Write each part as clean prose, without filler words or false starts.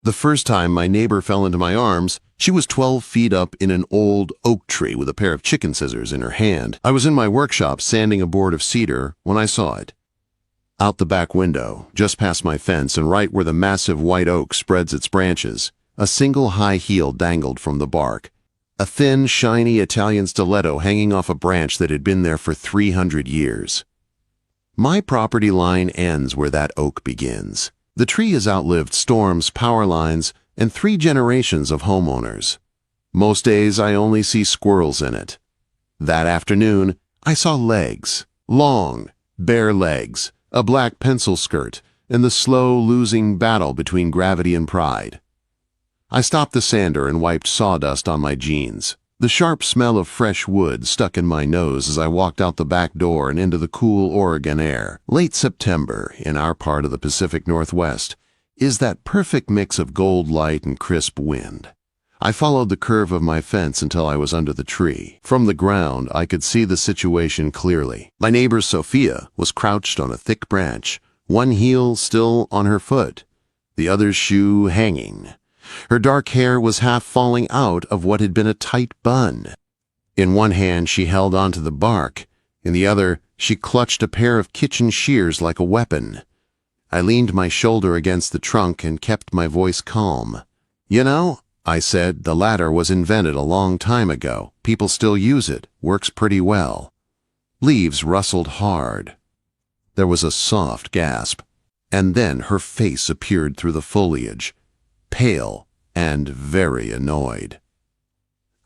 The first time my neighbor fell into my arms, she was 12 feet up in an old oak tree with a pair of chicken scissors in her hand. I was in my workshop sanding a board of cedar when I saw it. Out the back window, just past my fence and right where the massive white oak spreads its branches, a single high heel dangled from the bark, a thin, shiny Italian stiletto hanging off a branch that had been there for 300 years. My property line ends where that oak begins. The tree has outlived storms, power lines, and 3 generations of homeowners. Most days I only see squirrels in it. That afternoon, I saw legs, long, bare legs, a black pencil skirt, and the slow losing battle between gravity and pride. I stopped the sander and wiped sawdust on my jeans. The sharp smell of fresh wood stuck in my nose as I walked out the back door and into the cool Oregon air. Late September, in our part of the Pacific Northwest, is that perfect mix of gold light and crisp wind. I followed the curve of my fence until I was under the tree. From the ground, I could see the situation clearly. My neighbor Sophia was crouched on a thick branch, one heel still on her foot, the other shoe hanging. Her dark hair was half falling out of what had been a tight bun. In one hand she held onto the bark, in the other she clutched a pair of kitchen shears like a weapon. I leaned my shoulder against the trunk and kept my voice calm. "You know," I said, "the ladder was invented a long time ago. People still use it. Works pretty well." Leaves rustled hard. There was a soft gasp, and then her face appeared through the foliage, pale and very annoyed.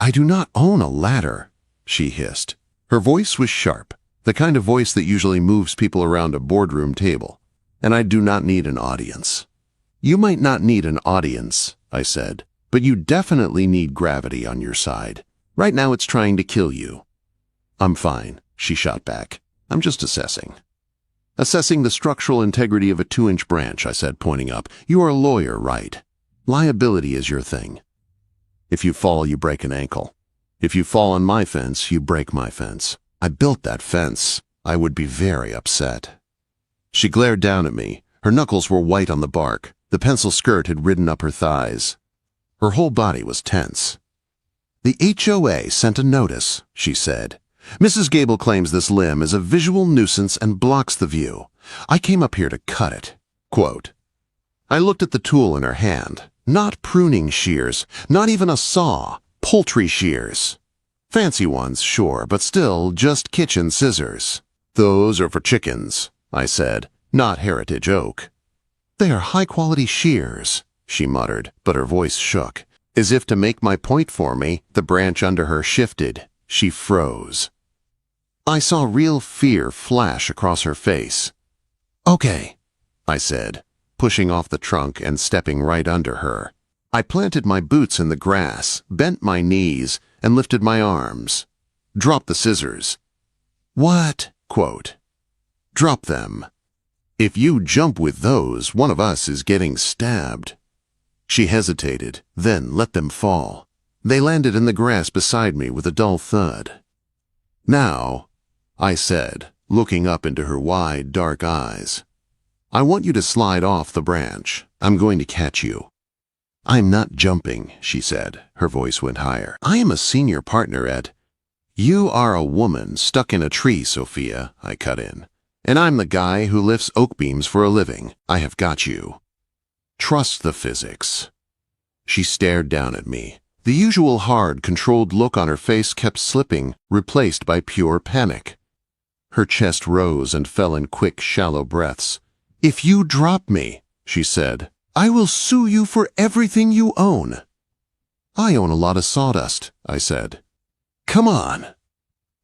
"I do not own a ladder," she hissed. Her voice was sharp, the kind of voice that usually moves people around a boardroom table. "And I do not need an audience." "You might not need an audience," I said, "but you definitely need gravity on your side. Right now it's trying to kill you." "I'm fine," she shot back. "I'm just assessing." "Assessing the structural integrity of a 2-inch branch," I said, pointing up. "You are a lawyer, right? Liability is your thing. If you fall, you break an ankle. If you fall on my fence, you break my fence. I built that fence. I would be very upset." She glared down at me. Her knuckles were white on the bark. The pencil skirt had ridden up her thighs. Her whole body was tense. "The HOA sent a notice," she said. "Mrs. Gable claims this limb is a visual nuisance and blocks the view. I came up here to cut it." Quote. I looked at the tool in her hand. Not pruning shears, not even a saw, poultry shears. Fancy ones, sure, but still just kitchen scissors. "Those are for chickens," I said, "not heritage oak." "They are high-quality shears," she muttered, but her voice shook. As if to make my point for me, the branch under her shifted. She froze. I saw real fear flash across her face. "Okay," I said, pushing off the trunk and stepping right under her. I planted my boots in the grass, bent my knees, and lifted my arms. "Drop the scissors." "What?" Quote. "Drop them. If you jump with those, one of us is getting stabbed." She hesitated, then let them fall. They landed in the grass beside me with a dull thud. "Now," I said, looking up into her wide, dark eyes, "I want you to slide off the branch. I'm going to catch you." "I'm not jumping," she said. Her voice went higher. "I am a senior partner at—" "You are a woman stuck in a tree, Sophia," I cut in. "And I'm the guy who lifts oak beams for a living. I have got you. Trust the physics." She stared down at me. The usual hard, controlled look on her face kept slipping, replaced by pure panic. Her chest rose and fell in quick, shallow breaths. "If you drop me," she said, "I will sue you for everything you own." "I own a lot of sawdust," I said. "Come on."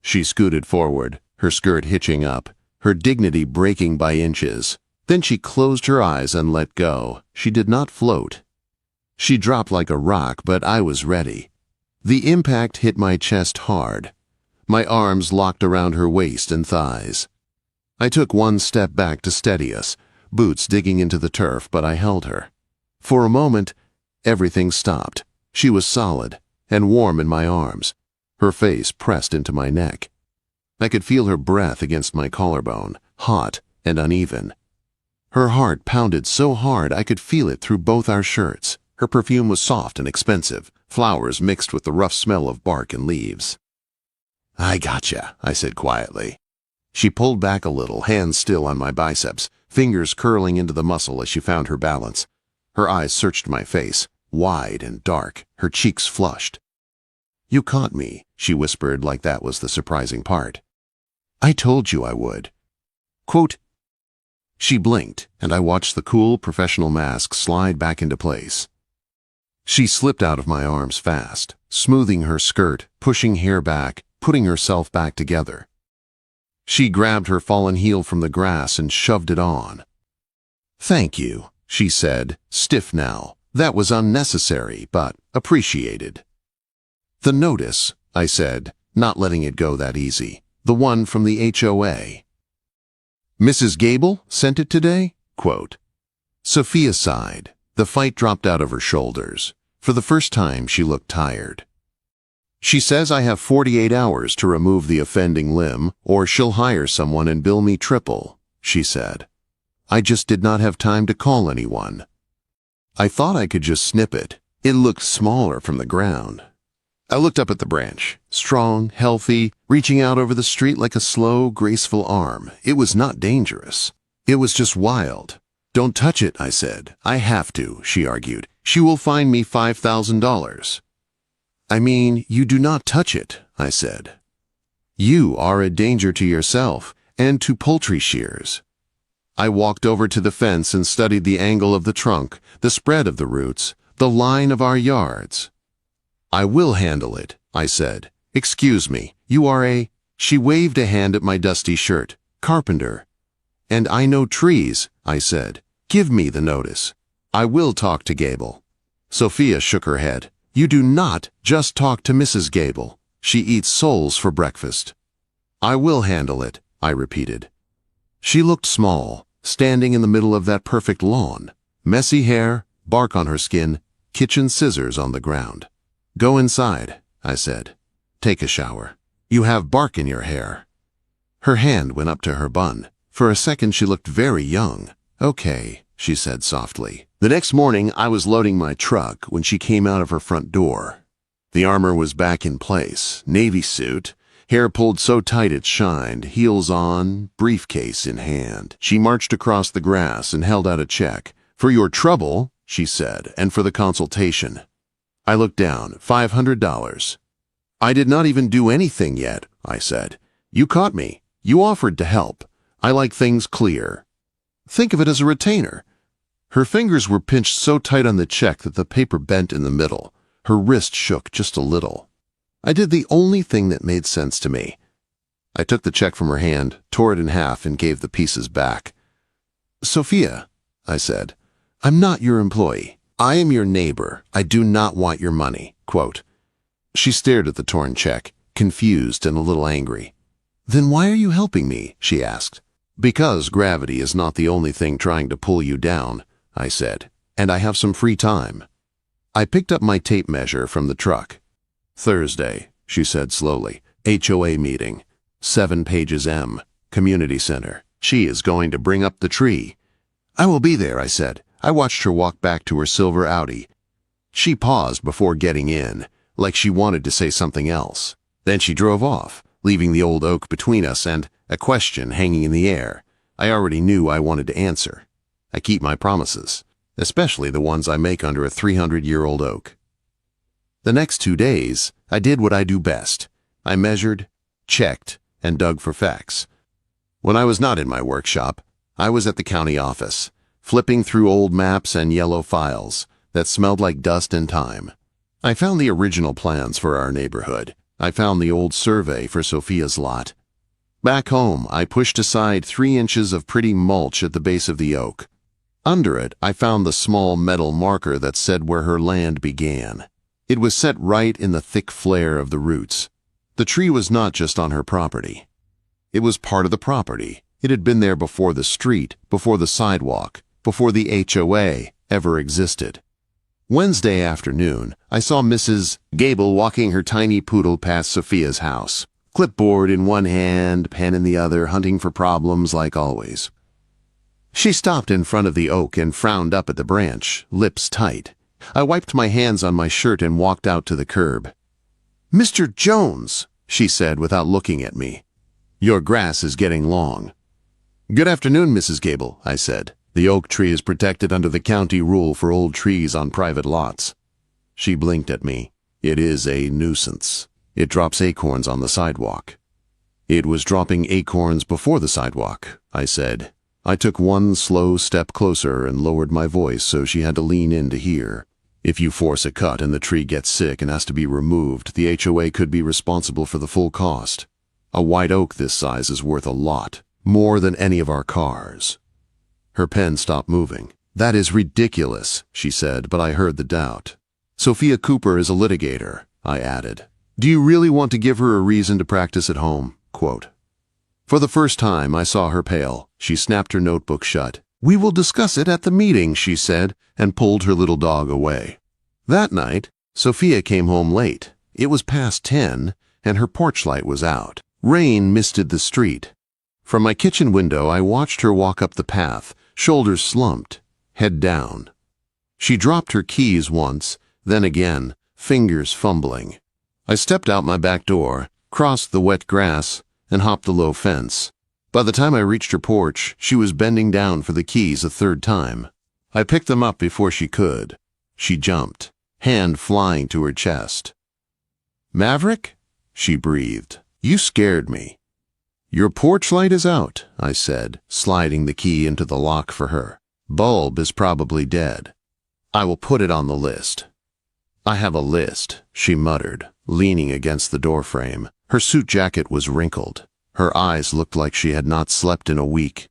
She scooted forward, her skirt hitching up, her dignity breaking by inches. Then she closed her eyes and let go. She did not float. She dropped like a rock, but I was ready. The impact hit my chest hard. My arms locked around her waist and thighs. I took one step back to steady us, boots digging into the turf, but I held her. For a moment, everything stopped. She was solid and warm in my arms, her face pressed into my neck. I could feel her breath against my collarbone, hot and uneven. Her heart pounded so hard I could feel it through both our shirts. Her perfume was soft and expensive, flowers mixed with the rough smell of bark and leaves. "I gotcha," I said quietly. She pulled back a little, hands still on my biceps, fingers curling into the muscle as she found her balance. Her eyes searched my face, wide and dark, her cheeks flushed. "You caught me," she whispered like that was the surprising part. "I told you I would." Quote. She blinked, and I watched the cool, professional mask slide back into place. She slipped out of my arms fast, smoothing her skirt, pushing hair back, putting herself back together. She grabbed her fallen heel from the grass and shoved it on. "Thank you," she said, stiff now. "That was unnecessary, but appreciated." "The notice," I said, not letting it go that easy. "The one from the HOA. "Mrs. Gable sent it today?" Quote. Sophia sighed. The fight dropped out of her shoulders. For the first time, she looked tired. "She says I have 48 hours to remove the offending limb, or she'll hire someone and bill me triple," she said. "I just did not have time to call anyone." I thought I could just snip it. It looked smaller from the ground. I looked up at the branch, strong, healthy, reaching out over the street like a slow, graceful arm. It was not dangerous. It was just wild. "Don't touch it," I said. "I have to," she argued. "She will fine me $5,000. "I mean, you do not touch it," I said. "You are a danger to yourself and to poultry shears." I walked over to the fence and studied the angle of the trunk, the spread of the roots, the line of our yards. "I will handle it," I said. "Excuse me, you are a—" She waved a hand at my dusty shirt. "Carpenter." "And I know trees," I said. "Give me the notice. I will talk to Gable." Sophia shook her head. "You do not just talk to Mrs. Gable. She eats souls for breakfast." "I will handle it," I repeated. She looked small, standing in the middle of that perfect lawn. Messy hair, bark on her skin, kitchen scissors on the ground. "Go inside," I said. "Take a shower. You have bark in your hair." Her hand went up to her bun. For a second she looked very young. "Okay," she said softly. The next morning I was loading my truck when she came out of her front door. The armor was back in place, navy suit, hair pulled so tight it shined, heels on, briefcase in hand. She marched across the grass and held out a check. "For your trouble," she said, "and for the consultation." I looked down. $500. "I did not even do anything yet," I said. "You caught me. You offered to help. I like things clear. Think of it as a retainer." Her fingers were pinched so tight on the check that the paper bent in the middle. Her wrist shook just a little. I did the only thing that made sense to me. I took the check from her hand, tore it in half, and gave the pieces back. "Sophia," I said, "I'm not your employee. I am your neighbor. I do not want your money." Quote. She stared at the torn check, confused and a little angry. "Then why are you helping me?" she asked. "Because gravity is not the only thing trying to pull you down," I said, "and I have some free time." I picked up my tape measure from the truck. "Thursday," she said slowly. "HOA meeting. 7 pages M. Community Center. She is going to bring up the tree." "I will be there," I said. I watched her walk back to her silver Audi. She paused before getting in, like she wanted to say something else. Then she drove off, leaving the old oak between us and a question hanging in the air. I already knew I wanted to answer. I keep my promises, especially the ones I make under a 300-year-old oak. The next 2 days, I did what I do best. I measured, checked, and dug for facts. When I was not in my workshop, I was at the county office, flipping through old maps and yellow files that smelled like dust and time. I found the original plans for our neighborhood. I found the old survey for Sophia's lot. Back home, I pushed aside 3 inches of pretty mulch at the base of the oak. Under it, I found the small metal marker that said where her land began. It was set right in the thick flare of the roots. The tree was not just on her property. It was part of the property. It had been there before the street, before the sidewalk, before the HOA ever existed. Wednesday afternoon, I saw Mrs. Gable walking her tiny poodle past Sophia's house. Clipboard in one hand, pen in the other, hunting for problems like always. She stopped in front of the oak and frowned up at the branch, lips tight. I wiped my hands on my shirt and walked out to the curb. "Mr. Jones," she said without looking at me. "Your grass is getting long." "Good afternoon, Mrs. Gable," I said. "The oak tree is protected under the county rule for old trees on private lots." She blinked at me. "It is a nuisance. It drops acorns on the sidewalk." "It was dropping acorns before the sidewalk," I said. I took one slow step closer and lowered my voice so she had to lean in to hear. "If you force a cut and the tree gets sick and has to be removed, the HOA could be responsible for the full cost. A white oak this size is worth a lot, more than any of our cars." Her pen stopped moving. "That is ridiculous," she said, but I heard the doubt. "Sophia Cooper is a litigator," I added. "Do you really want to give her a reason to practice at home?" Quote. For the first time, I saw her pale. She snapped her notebook shut. "We will discuss it at the meeting," she said, and pulled her little dog away. That night, Sophia came home late. It was past 10, and her porch light was out. Rain misted the street. From my kitchen window, I watched her walk up the path, shoulders slumped, head down. She dropped her keys once, then again, fingers fumbling. I stepped out my back door, crossed the wet grass, and hopped the low fence. By the time I reached her porch, she was bending down for the keys a third time. I picked them up before she could. She jumped, hand flying to her chest. "Maverick?" she breathed. "You scared me." "Your porch light is out," I said, sliding the key into the lock for her. "Bulb is probably dead. I will put it on the list." "I have a list," she muttered, leaning against the doorframe. Her suit jacket was wrinkled. Her eyes looked like she had not slept in a week.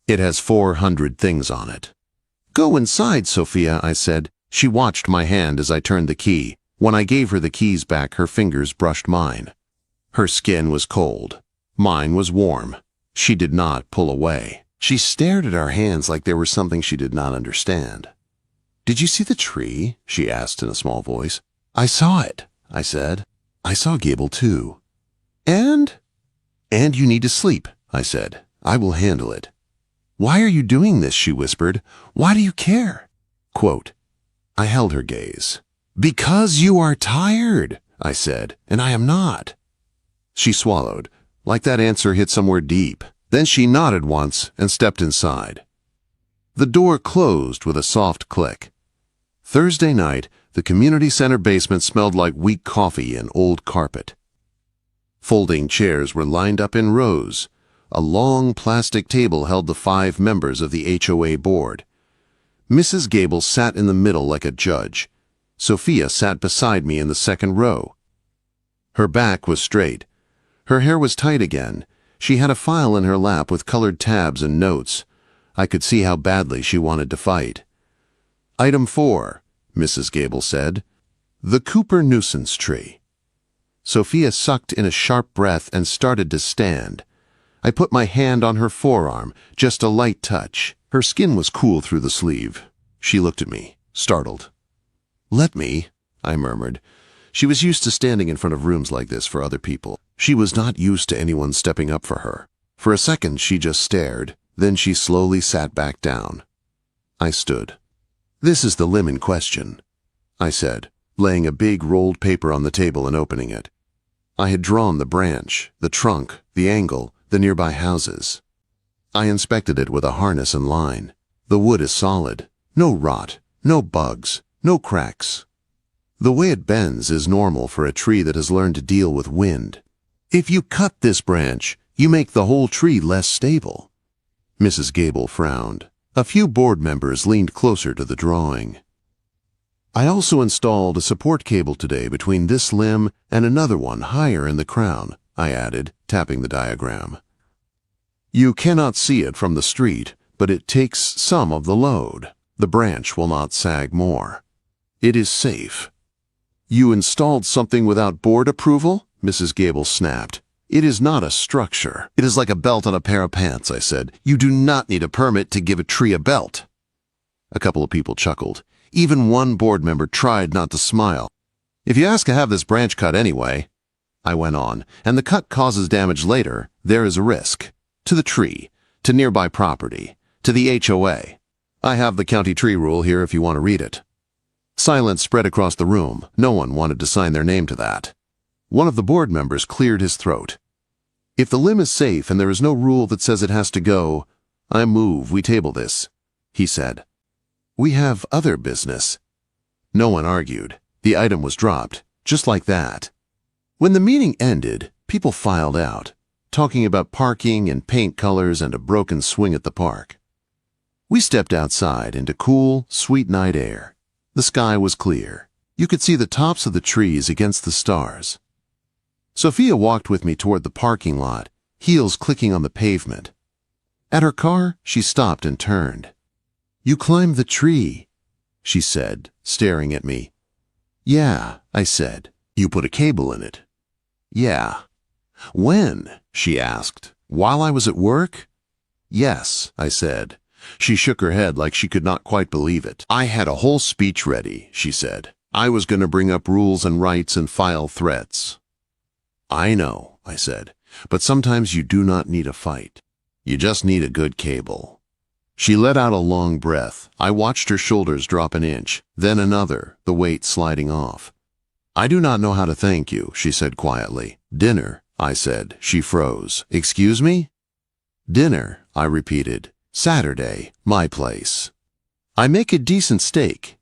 "It has 400 things on it." "Go inside, Sophia," I said. She watched my hand as I turned the key. When I gave her the keys back, her fingers brushed mine. Her skin was cold. Mine was warm. She did not pull away. She stared at our hands like there was something she did not understand. "Did you see the tree?" she asked in a small voice. "I saw it," I said. "I saw Gable too." "And you need to sleep," I said. "I will handle it." "Why are you doing this?" she whispered. "Why do you care?" Quote. I held her gaze. "Because you are tired," I said, "and I am not." She swallowed, like that answer hit somewhere deep. Then she nodded once and stepped inside. The door closed with a soft click. Thursday night, the community center basement smelled like weak coffee and old carpet. Folding chairs were lined up in rows. A long plastic table held the 5 members of the HOA board. Mrs. Gable sat in the middle like a judge. Sophia sat beside me in the second row. Her back was straight. Her hair was tight again. She had a file in her lap with colored tabs and notes. I could see how badly she wanted to fight. "Item 4, Mrs. Gable said. The Cooper nuisance tree." Sophia sucked in a sharp breath and started to stand. I put my hand on her forearm, just a light touch. Her skin was cool through the sleeve. She looked at me, startled. "Let me," I murmured. She was used to standing in front of rooms like this for other people. She was not used to anyone stepping up for her. For a second, she just stared. Then she slowly sat back down. I stood. "This is the limb in question," I said, laying a big rolled paper on the table and opening it. I had drawn the branch, the trunk, the angle, the nearby houses. I inspected it with a harness and line. The wood is solid. No rot, no bugs, no cracks. The way it bends is normal for a tree that has learned to deal with wind. If you cut this branch, you make the whole tree less stable. Mrs. Gable frowned. A few board members leaned closer to the drawing. "I also installed a support cable today between this limb and another one higher in the crown," I added, tapping the diagram. "You cannot see it from the street, but it takes some of the load. The branch will not sag more. It is safe." "You installed something without board approval?" Mrs. Gable snapped. "It is not a structure. It is like a belt on a pair of pants," I said. "You do not need a permit to give a tree a belt." A couple of people chuckled. Even one board member tried not to smile. "If you ask to have this branch cut anyway," I went on, "and the cut causes damage later, there is a risk. To the tree, to nearby property, to the HOA. I have the county tree rule here if you want to read it." Silence spread across the room. No one wanted to sign their name to that. One of the board members cleared his throat. If the limb is safe and there is no rule that says it has to go, I move we table this, he said. We have other business. No one argued. The item was dropped, just like that. When the meeting ended, people filed out, talking about parking and paint colors and a broken swing at the park. We stepped outside into cool, sweet night air. The sky was clear. You could see the tops of the trees against the stars. Sophia walked with me toward the parking lot, heels clicking on the pavement. At her car, she stopped and turned. You climbed the tree, she said, staring at me. Yeah, I said. You put a cable in it. Yeah. When? She asked. While I was at work? Yes, I said. She shook her head like she could not quite believe it. I had a whole speech ready, she said. I was going to bring up rules and rights and file threats. I know, I said, but sometimes you do not need a fight. You just need a good cable. She let out a long breath. I watched her shoulders drop an inch, then another, the weight sliding off. I do not know how to thank you, she said quietly. Dinner, I said. She froze. Excuse me? Dinner, I repeated. Saturday, my place. I make a decent steak.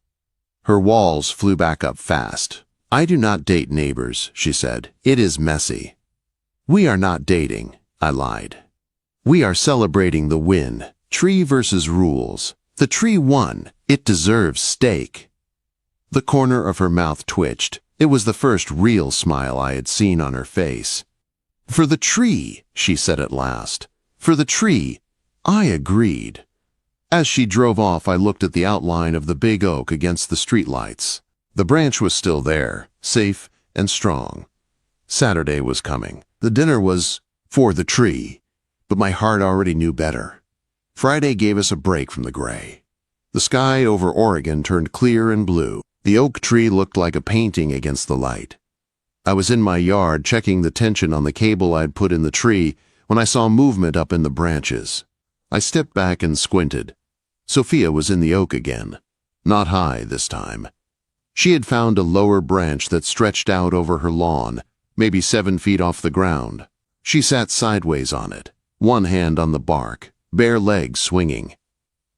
Her walls flew back up fast. I do not date neighbors, she said. It is messy. We are not dating, I lied. We are celebrating the win. Tree versus rules. The tree won. It deserves steak. The corner of her mouth twitched. It was the first real smile I had seen on her face. For the tree, she said at last. For the tree. I agreed. As she drove off, I looked at the outline of the big oak against the streetlights. The branch was still there, safe and strong. Saturday was coming. The dinner was for the tree, but my heart already knew better. Friday gave us a break from the gray. The sky over Oregon turned clear and blue. The oak tree looked like a painting against the light. I was in my yard checking the tension on the cable I'd put in the tree when I saw movement up in the branches. I stepped back and squinted. Sophia was in the oak again. Not high this time. She had found a lower branch that stretched out over her lawn, maybe 7 feet off the ground. She sat sideways on it, one hand on the bark, bare legs swinging.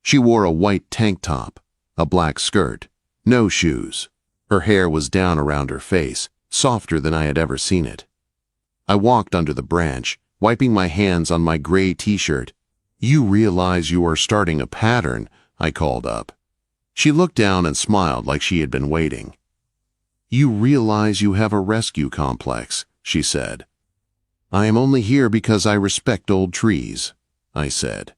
She wore a white tank top, a black skirt, no shoes. Her hair was down around her face, softer than I had ever seen it. I walked under the branch, wiping my hands on my gray t-shirt. You realize you are starting a pattern, I called up. She looked down and smiled like she had been waiting. You realize you have a rescue complex, she said. I am only here because I respect old trees, I said.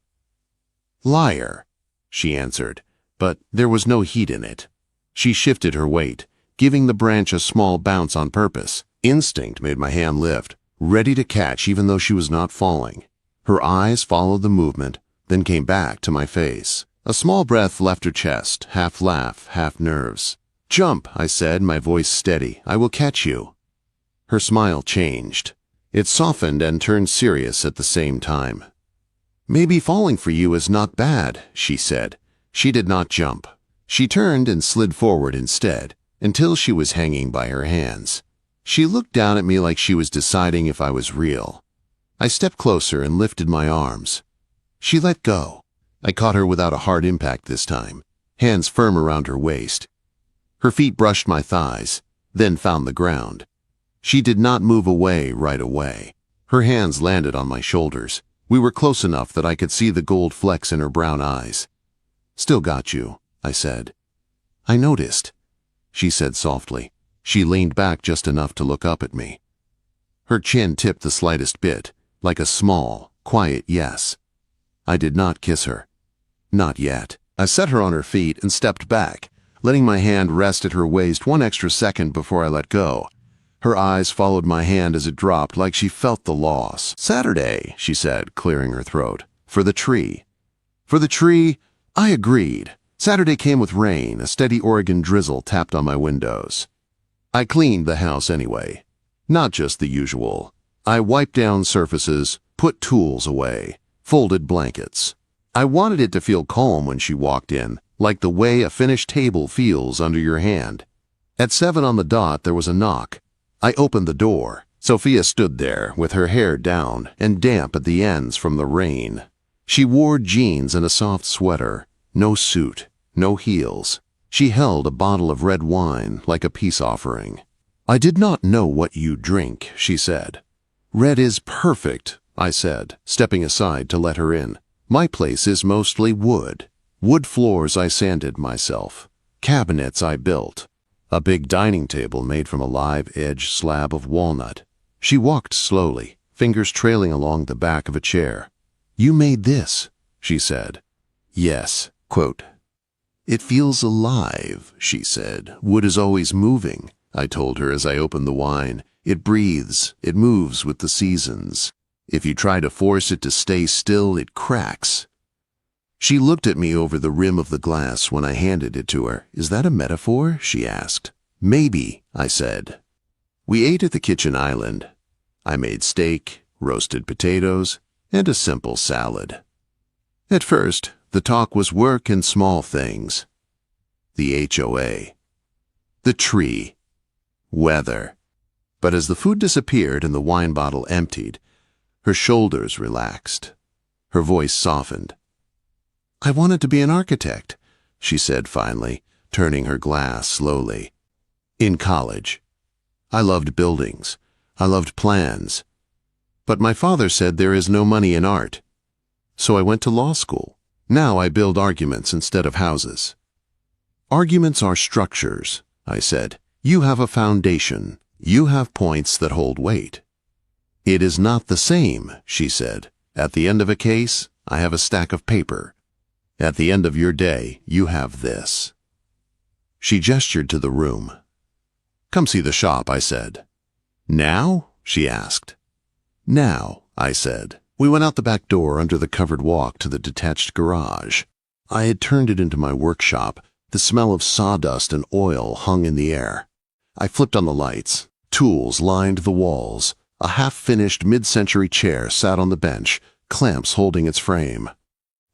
Liar, she answered, but there was no heat in it. She shifted her weight, giving the branch a small bounce on purpose. Instinct made my hand lift, ready to catch even though she was not falling. Her eyes followed the movement, then came back to my face. A small breath left her chest, half laugh, half nerves. Jump, I said, my voice steady. I will catch you. Her smile changed. It softened and turned serious at the same time. Maybe falling for you is not bad, she said. She did not jump. She turned and slid forward instead, until she was hanging by her hands. She looked down at me like she was deciding if I was real. I stepped closer and lifted my arms. She let go. I caught her without a hard impact this time, hands firm around her waist. Her feet brushed my thighs, then found the ground. She did not move away right away. Her hands landed on my shoulders. We were close enough that I could see the gold flecks in her brown eyes. Still got you, I said. I noticed, she said softly. She leaned back just enough to look up at me. Her chin tipped the slightest bit, like a small, quiet yes. I did not kiss her. Not yet. I set her on her feet and stepped back, letting my hand rest at her waist one extra second before I let go. Her eyes followed my hand as it dropped like she felt the loss. Saturday, she said, clearing her throat. For the tree. For the tree, I agreed. Saturday came with rain. A steady Oregon drizzle tapped on my windows. I cleaned the house anyway. Not just the usual. I wiped down surfaces, put tools away, folded blankets. I wanted it to feel calm when she walked in, like the way a finished table feels under your hand. At 7 on the dot, there was a knock. I opened the door. Sophia stood there, with her hair down and damp at the ends from the rain. She wore jeans and a soft sweater, no suit, no heels. She held a bottle of red wine like a peace offering. "I did not know what you drink," she said. "Red is perfect," I said, stepping aside to let her in. "My place is mostly wood. Wood floors I sanded myself. Cabinets I built. A big dining table made from a live-edge slab of walnut." She walked slowly, fingers trailing along the back of a chair. "You made this," she said. "Yes." Quote, "It feels alive," she said. "Wood is always moving," I told her as I opened the wine. "It breathes, it moves with the seasons. If you try to force it to stay still, it cracks." She looked at me over the rim of the glass when I handed it to her. "Is that a metaphor?" she asked. "Maybe," I said. We ate at the kitchen island. I made steak, roasted potatoes, and a simple salad. At first, the talk was work and small things. The HOA. The tree. Weather. But as the food disappeared and the wine bottle emptied, her shoulders relaxed. Her voice softened. "I wanted to be an architect," she said finally, turning her glass slowly. "In college. I loved buildings. I loved plans. But my father said there is no money in art. So I went to law school. Now I build arguments instead of houses." "Arguments are structures," I said. "You have a foundation. You have points that hold weight." "It is not the same," she said. "At the end of a case, I have a stack of paper. At the end of your day, you have this." She gestured to the room. "Come see the shop," I said. "Now?" she asked. "Now," I said. We went out the back door under the covered walk to the detached garage. I had turned it into my workshop. The smell of sawdust and oil hung in the air. I flipped on the lights. Tools lined the walls. A half-finished mid-century chair sat on the bench, clamps holding its frame.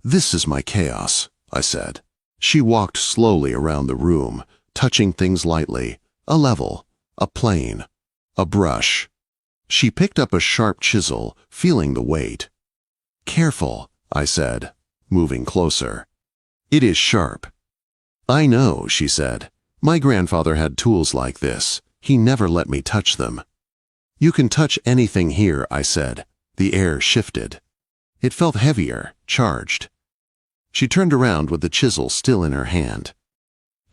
"This is my chaos," I said. She walked slowly around the room, touching things lightly. A level, a plane, a brush. She picked up a sharp chisel, feeling the weight. "Careful," I said, moving closer. "It is sharp." "I know," she said. "My grandfather had tools like this. He never let me touch them." "You can touch anything here," I said. The air shifted. It felt heavier, charged. She turned around with the chisel still in her hand.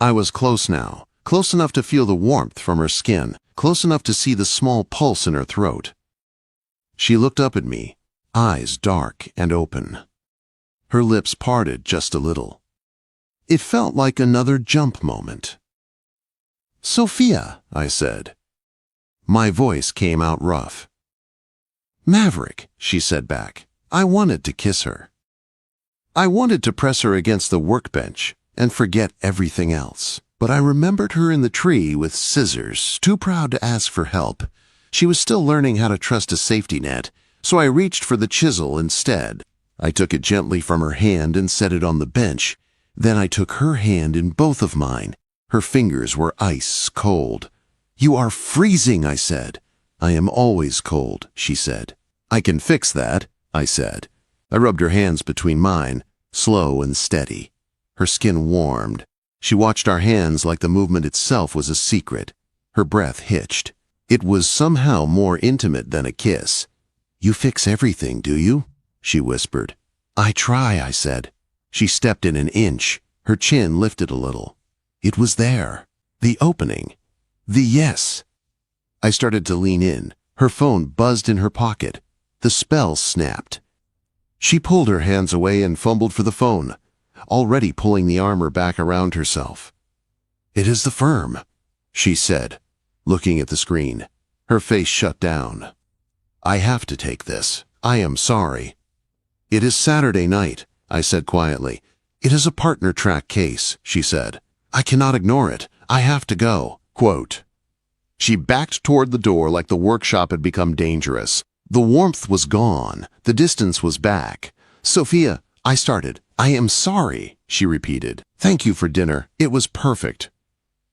I was close now, close enough to feel the warmth from her skin, close enough to see the small pulse in her throat. She looked up at me, eyes dark and open. Her lips parted just a little. It felt like another jump moment. "Sophia," I said. My voice came out rough. "Maverick," she said back. I wanted to kiss her. I wanted to press her against the workbench and forget everything else. But I remembered her in the tree with scissors, too proud to ask for help. She was still learning how to trust a safety net, so I reached for the chisel instead. I took it gently from her hand and set it on the bench. Then I took her hand in both of mine. Her fingers were ice cold. "You are freezing," I said. "I am always cold," she said. "I can fix that," I said. I rubbed her hands between mine, slow and steady. Her skin warmed. She watched our hands like the movement itself was a secret. Her breath hitched. It was somehow more intimate than a kiss. "You fix everything, do you?" she whispered. "I try," I said. She stepped in an inch. Her chin lifted a little. It was there. The opening. The yes. I started to lean in. Her phone buzzed in her pocket. The spell snapped. She pulled her hands away and fumbled for the phone, already pulling the armor back around herself. "It is the firm," she said, looking at the screen. Her face shut down. "I have to take this. I am sorry." "It is Saturday night," I said quietly. "It is a partner track case," she said. "I cannot ignore it. I have to go." Quote. She backed toward the door like the workshop had become dangerous. The warmth was gone. The distance was back. "Sophia," I started. "I am sorry." she repeated. "Thank you for dinner. It was perfect."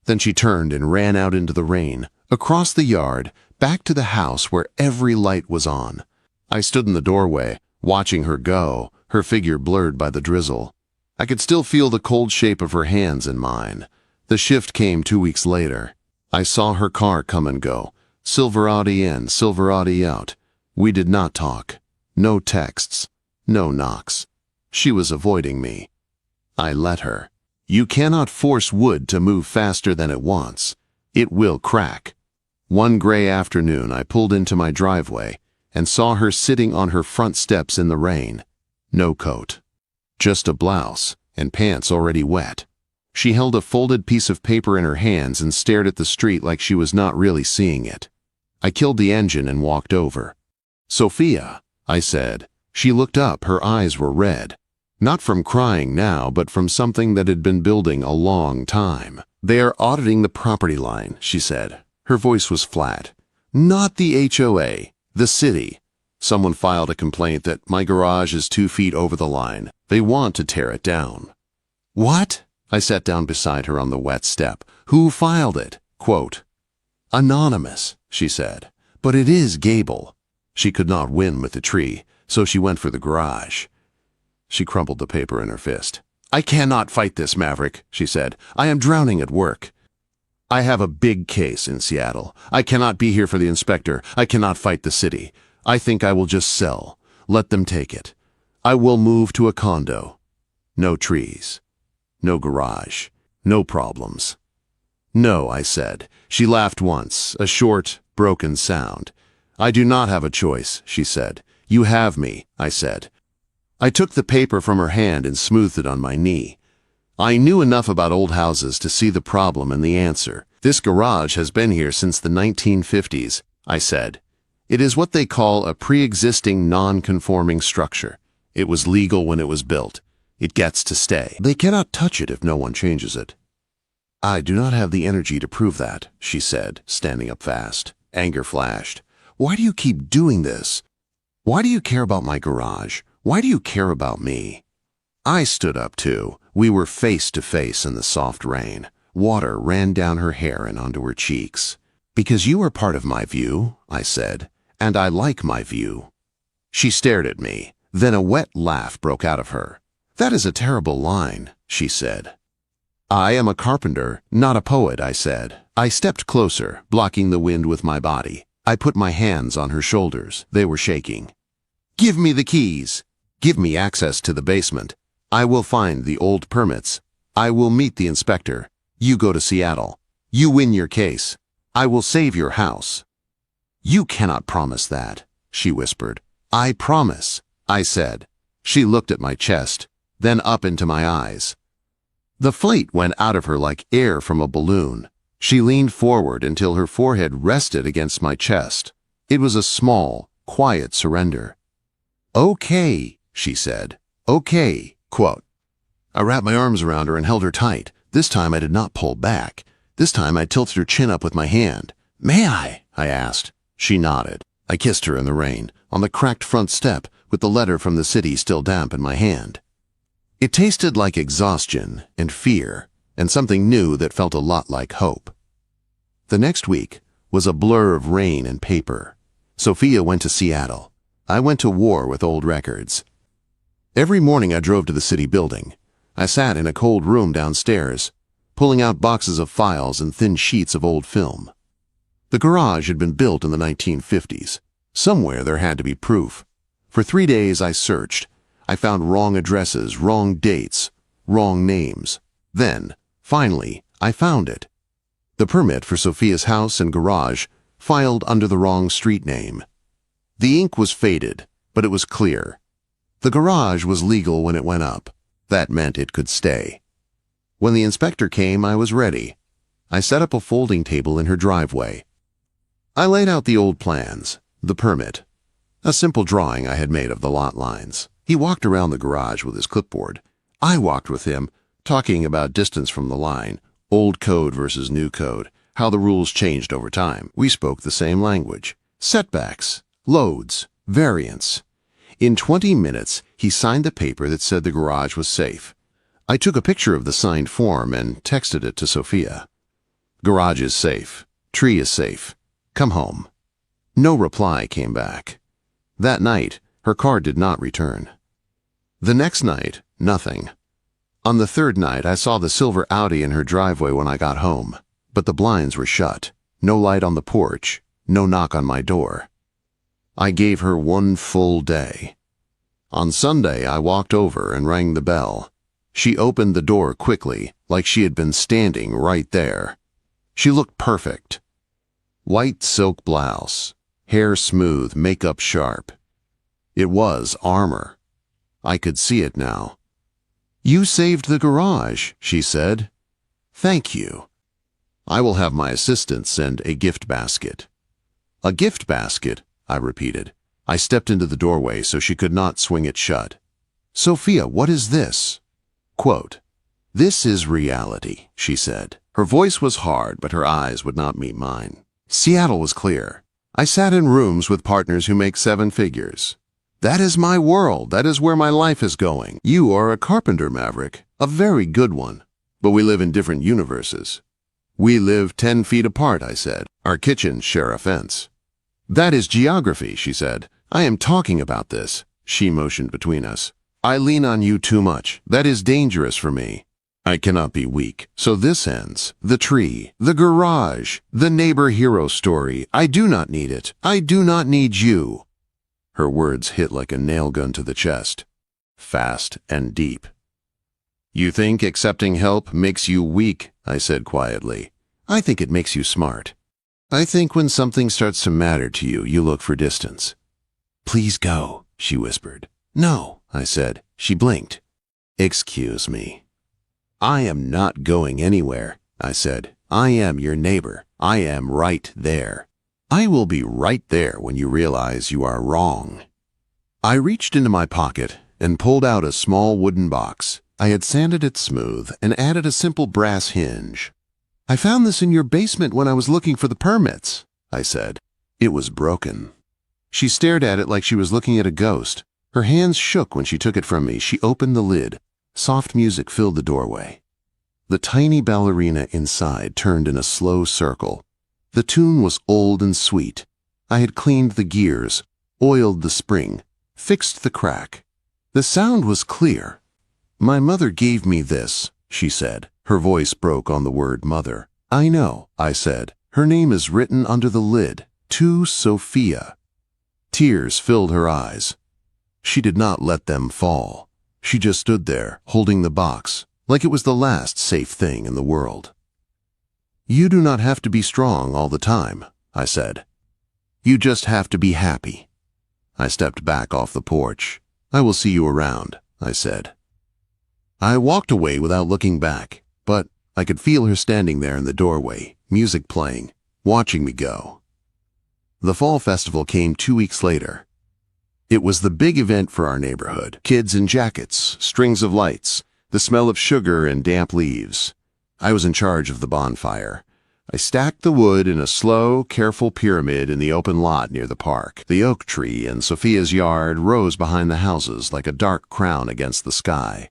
Then she turned and ran out into the rain, across the yard, back to the house where every light was on. I stood in the doorway, watching her go, her figure blurred by the drizzle. I could still feel the cold shape of her hands in mine. The shift came 2 weeks later. I saw her car come and go, Silverado in, Silverado out. We did not talk. No texts. No knocks. She was avoiding me. I let her. You cannot force wood to move faster than it wants. It will crack. One gray afternoon, I pulled into my driveway and saw her sitting on her front steps in the rain. No coat. Just a blouse and pants already wet. She held a folded piece of paper in her hands and stared at the street like she was not really seeing it. I killed the engine and walked over. "Sophia," I said. She looked up, her eyes were red. Not from crying now, but from something that had been building a long time. "They are auditing the property line," she said. Her voice was flat. "Not the HOA, the city. Someone filed a complaint that my garage is 2 feet over the line. They want to tear it down." "What?" I sat down beside her on the wet step. "Who filed it?" Quote, "Anonymous," she said. "But it is Gable." She could not win with the tree, so she went for the garage. She crumpled the paper in her fist. "I cannot fight this, Maverick," she said. "I am drowning at work. I have a big case in Seattle. I cannot be here for the inspector. I cannot fight the city. I think I will just sell. Let them take it. I will move to a condo. No trees. No garage. No problems." "No," I said. She laughed once, a short, broken sound. "I do not have a choice," she said. "You have me," I said. I took the paper from her hand and smoothed it on my knee. I knew enough about old houses to see the problem and the answer. "This garage has been here since the 1950s, I said. "It is what they call a pre-existing non-conforming structure. It was legal when it was built. It gets to stay. They cannot touch it if no one changes it." "I do not have the energy to prove that," she said, standing up fast. Anger flashed. "Why do you keep doing this? Why do you care about my garage? Why do you care about me?" I stood up too. We were face to face in the soft rain. Water ran down her hair and onto her cheeks. "Because you are part of my view," I said, "and I like my view." She stared at me. Then a wet laugh broke out of her. "That is a terrible line," she said. "I am a carpenter, not a poet," I said. I stepped closer, blocking the wind with my body. I put my hands on her shoulders. They were shaking. "Give me the keys. Give me access to the basement. I will find the old permits. I will meet the inspector. You go to Seattle. You win your case. I will save your house." "You cannot promise that," she whispered. "I promise," I said. She looked at my chest, then up into my eyes. The flame went out of her like air from a balloon. She leaned forward until her forehead rested against my chest. It was a small, quiet surrender. "Okay," she said. "Okay." Quote. I wrapped my arms around her and held her tight. This time I did not pull back. This time I tilted her chin up with my hand. "May I?" I asked. She nodded. I kissed her in the rain, on the cracked front step, with the letter from the city still damp in my hand. It tasted like exhaustion and fear, and something new that felt a lot like hope. The next week was a blur of rain and paper. Sophia went to Seattle. I went to war with old records. Every morning I drove to the city building. I sat in a cold room downstairs, pulling out boxes of files and thin sheets of old film. The garage had been built in the 1950s. Somewhere there had to be proof. For 3 days I searched. I found wrong addresses, wrong dates, wrong names. Then, finally, I found it. The permit for Sophia's house and garage filed under the wrong street name. The ink was faded, but it was clear. The garage was legal when it went up. That meant it could stay. When the inspector came, I was ready. I set up a folding table in her driveway. I laid out the old plans, the permit, a simple drawing I had made of the lot lines. He walked around the garage with his clipboard. I walked with him, talking about distance from the line, old code versus new code, how the rules changed over time. We spoke the same language. Setbacks, loads, variance. In 20 minutes, he signed the paper that said the garage was safe. I took a picture of the signed form and texted it to Sophia. Garage is safe. Tree is safe. Come home. No reply came back. That night, her card did not return. The next night, nothing. On the third night, I saw the silver Audi in her driveway when I got home, but the blinds were shut. No light on the porch. No knock on my door. I gave her one full day. On Sunday, I walked over and rang the bell. She opened the door quickly, like she had been standing right there. She looked perfect. White silk blouse, hair smooth, makeup sharp. It was armor. I could see it now. "You saved the garage," she said. "Thank you. I will have my assistant send a gift basket." "A gift basket?" I repeated. I stepped into the doorway so she could not swing it shut. "Sophia, what is this?" Quote, "This is reality," she said. Her voice was hard, but her eyes would not meet mine. Seattle was clear. I sat in rooms with partners who make 7 figures. That is my world. That is where my life is going. You are a carpenter, Maverick, a very good one. But we live in different universes. We live 10 feet apart, I said. Our kitchens share a fence. That is geography, she said. I am talking about this. She motioned between us. I lean on you too much. That is dangerous for me. I cannot be weak. So this ends. The tree, the garage, the neighbor hero story. I do not need it. I do not need you. Her words hit like a nail gun to the chest, fast and deep. You think accepting help makes you weak, I said quietly. I think it makes you smart. I think when something starts to matter to you, you look for distance. Please go, she whispered. No, I said. She blinked. Excuse me. I am not going anywhere, I said. I am your neighbor. I am right there. I will be right there when you realize you are wrong. I reached into my pocket and pulled out a small wooden box. I had sanded it smooth and added a simple brass hinge. I found this in your basement when I was looking for the permits, I said. It was broken. She stared at it like she was looking at a ghost. Her hands shook when she took it from me. She opened the lid. Soft music filled the doorway. The tiny ballerina inside turned in a slow circle. The tune was old and sweet. I had cleaned the gears, oiled the spring, fixed the crack. The sound was clear. My mother gave me this, she said. Her voice broke on the word mother. I know, I said. Her name is written under the lid. To Sophia. Tears filled her eyes. She did not let them fall. She just stood there, holding the box, like it was the last safe thing in the world. You do not have to be strong all the time, I said. You just have to be happy. I stepped back off the porch. I will see you around, I said. I walked away without looking back, but I could feel her standing there in the doorway, music playing, watching me go. The fall festival came 2 weeks later. It was the big event for our neighborhood. Kids in jackets, strings of lights, the smell of sugar and damp leaves. I was in charge of the bonfire. I stacked the wood in a slow, careful pyramid in the open lot near the park. The oak tree in Sophia's yard rose behind the houses like a dark crown against the sky.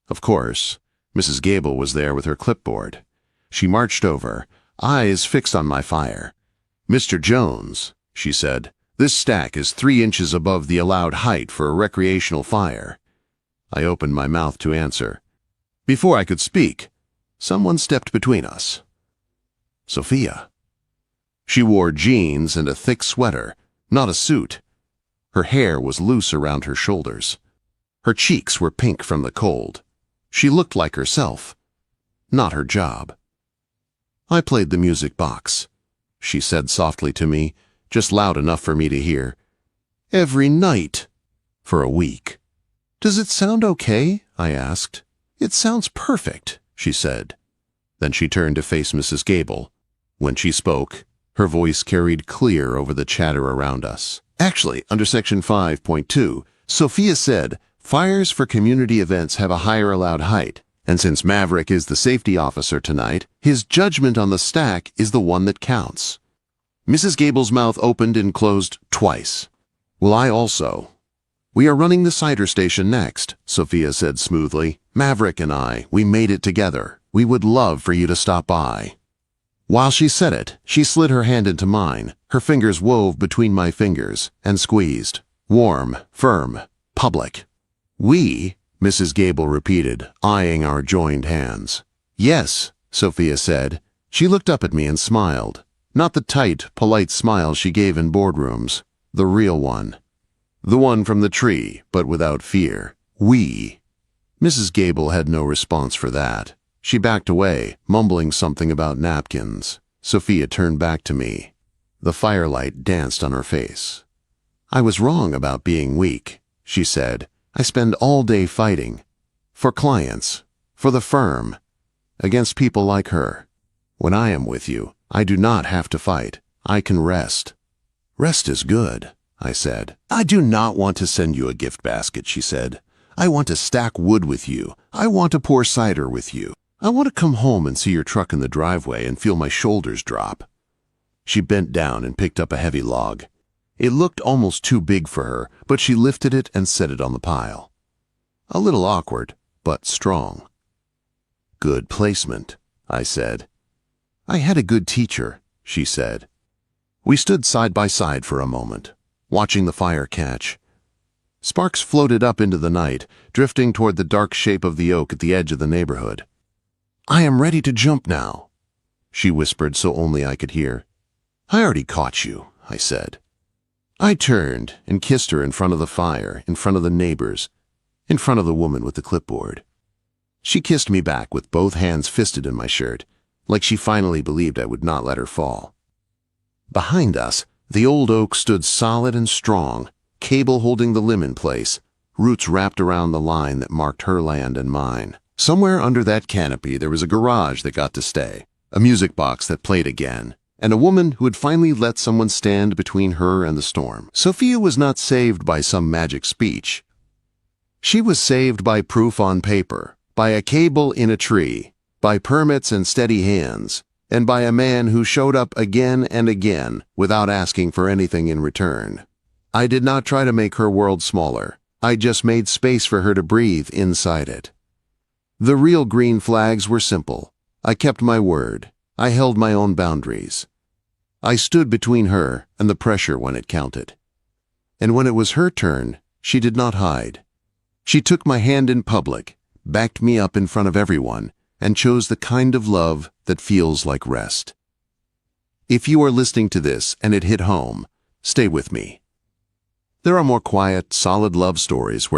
Of course, Mrs. Gable was there with her clipboard. She marched over, eyes fixed on my fire. Mr. Jones, she said, this stack is 3 inches above the allowed height for a recreational fire. I opened my mouth to answer. Before I could speak, someone stepped between us. Sophia. She wore jeans and a thick sweater, not a suit. Her hair was loose around her shoulders. Her cheeks were pink from the cold. She looked like herself, not her job. I played the music box. She said softly to me, just loud enough for me to hear. Every night. For a week. Does it sound okay? I asked. It sounds perfect, she said. Then she turned to face Mrs. Gable. When she spoke, her voice carried clear over the chatter around us. Actually, under Section 5.2, Sophia said, fires for community events have a higher allowed height, and since Maverick is the safety officer tonight, his judgment on the stack is the one that counts. Mrs. Gable's mouth opened and closed twice. Will I also? We are running the cider station next, Sophia said smoothly. Maverick and I, we made it together. We would love for you to stop by. While she said it, she slid her hand into mine. Her fingers wove between my fingers and squeezed. Warm, firm, public. We, Mrs. Gable repeated, eyeing our joined hands. Yes, Sophia said. She looked up at me and smiled. Not the tight, polite smile she gave in boardrooms. The real one. The one from the tree, but without fear. We. Mrs. Gable had no response for that. She backed away, mumbling something about napkins. Sophia turned back to me. The firelight danced on her face. I was wrong about being weak, she said. I spend all day fighting. For clients. For the firm. Against people like her. When I am with you, I do not have to fight. I can rest. Rest is good, I said. I do not want to send you a gift basket, she said. I want to stack wood with you. I want to pour cider with you. I want to come home and see your truck in the driveway and feel my shoulders drop. She bent down and picked up a heavy log. It looked almost too big for her, but she lifted it and set it on the pile. A little awkward, but strong. Good placement, I said. I had a good teacher, she said. We stood side by side for a moment, watching the fire catch. Sparks floated up into the night, drifting toward the dark shape of the oak at the edge of the neighborhood. I am ready to jump now, she whispered so only I could hear. I already caught you, I said. I turned and kissed her in front of the fire, in front of the neighbors, in front of the woman with the clipboard. She kissed me back with both hands fisted in my shirt, like she finally believed I would not let her fall. Behind us, the old oak stood solid and strong, cable holding the limb in place, roots wrapped around the line that marked her land and mine. Somewhere under that canopy there was a garage that got to stay, a music box that played again, and a woman who had finally let someone stand between her and the storm. Sophia was not saved by some magic speech. She was saved by proof on paper, by a cable in a tree, by permits and steady hands, and by a man who showed up again and again without asking for anything in return. I did not try to make her world smaller. I just made space for her to breathe inside it. The real green flags were simple. I kept my word. I held my own boundaries. I stood between her and the pressure when it counted. And when it was her turn, she did not hide. She took my hand in public, backed me up in front of everyone, and chose the kind of love that feels like rest. If you are listening to this and it hit home, stay with me. There are more quiet, solid love stories where